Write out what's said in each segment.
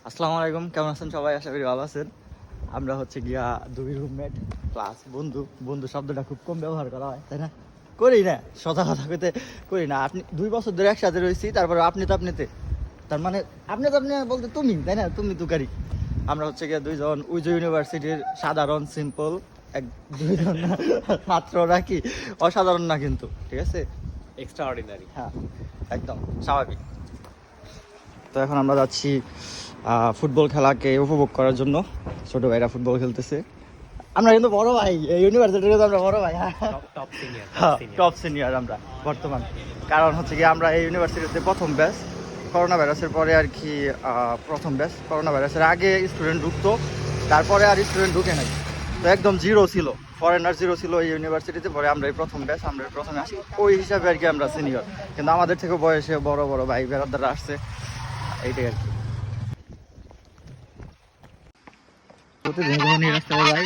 আসসালামু আলাইকুম, কেমন আছেন সবাই? আশা করি ভালো আছেন। আমরা হচ্ছে গিয়া দুই রুমমেট প্লাস বন্ধু। বন্ধু শব্দটা খুব কম ব্যবহার করা হয়, তাই না? করি না, সদা কথা কইতে করি না। আপনি 2 বছর ধরে একসাথে রয়েছি, তারপরে আপনি তো আপনিতে, তার মানে আপনি তো আপনি বলতে তুমি, তাই না? তুমি তুকারি। আমরা হচ্ছে গিয়া দুইজন উইজো ইউনিভার্সিটির সাধারণ সিম্পল এক দুইজন ছাত্র নাকি, অসাধারণ না কিন্তু, ঠিক আছে? Extra ordinary. হ্যাঁ, একদম স্বাভাবিক। তো এখন আমরা যাচ্ছি ফুটবল খেলাকে উপভোগ করার জন্য। ছোট ভাইরা ফুটবল খেলতেছে, আমরা কিন্তু বড় ভাই, এই ইউনিভার্সিটির কিন্তু আমরা বড় ভাই। Top senior. টপ সিনিয়র আমরা বর্তমান। কারণ হচ্ছে কি, আমরা এই ইউনিভার্সিটিতে প্রথম ব্যাচ, করোনা ভাইরাসের পরে আর কি প্রথম ব্যাচ। করোনা ভাইরাসের আগে স্টুডেন্ট ঢুকতো, তারপরে আর স্টুডেন্ট ঢুকে নাই। তো একদম জিরো ছিল, ফরেনার জিরো ছিল এই ইউনিভার্সিটিতে। পরে আমরা এই প্রথম ব্যাচ, আমরা প্রথমে আসি, ওই হিসাবে আর কি আমরা সিনিয়র। কিন্তু আমাদের থেকে বয়সে বড় বড় ভাই বেড়াদাররা আসছে, এইটাই আর কি। প্রতিদিন যখন এই রাস্তায় যাই,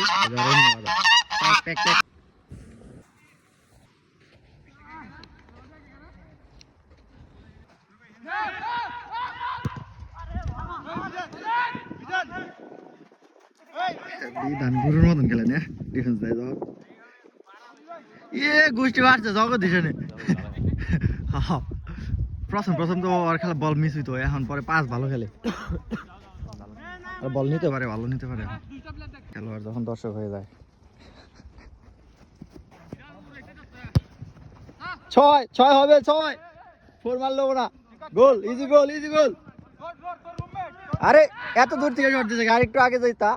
বিধান গুরুর মতন খেলেন, হ্যাঁ ডিফেন্স দেয় যখন গোষ্ঠী বাড়ছে জগৎ দিশনে। প্রথম প্রথম তো আর খেলা বল মিস হইতো, এখন পরে পাস ভালো খেলে, বল নিতে পারে, ভালো নিতে পারে খেলোয়াড় যখন দর্শক হয়ে যায়। 6 হবে, 6 4 মারলো না, গোল, ইজি গোল, ইজি গোল। আরে এত দূর থেকে শট দিছে, আরেকটু আগে যাইতা।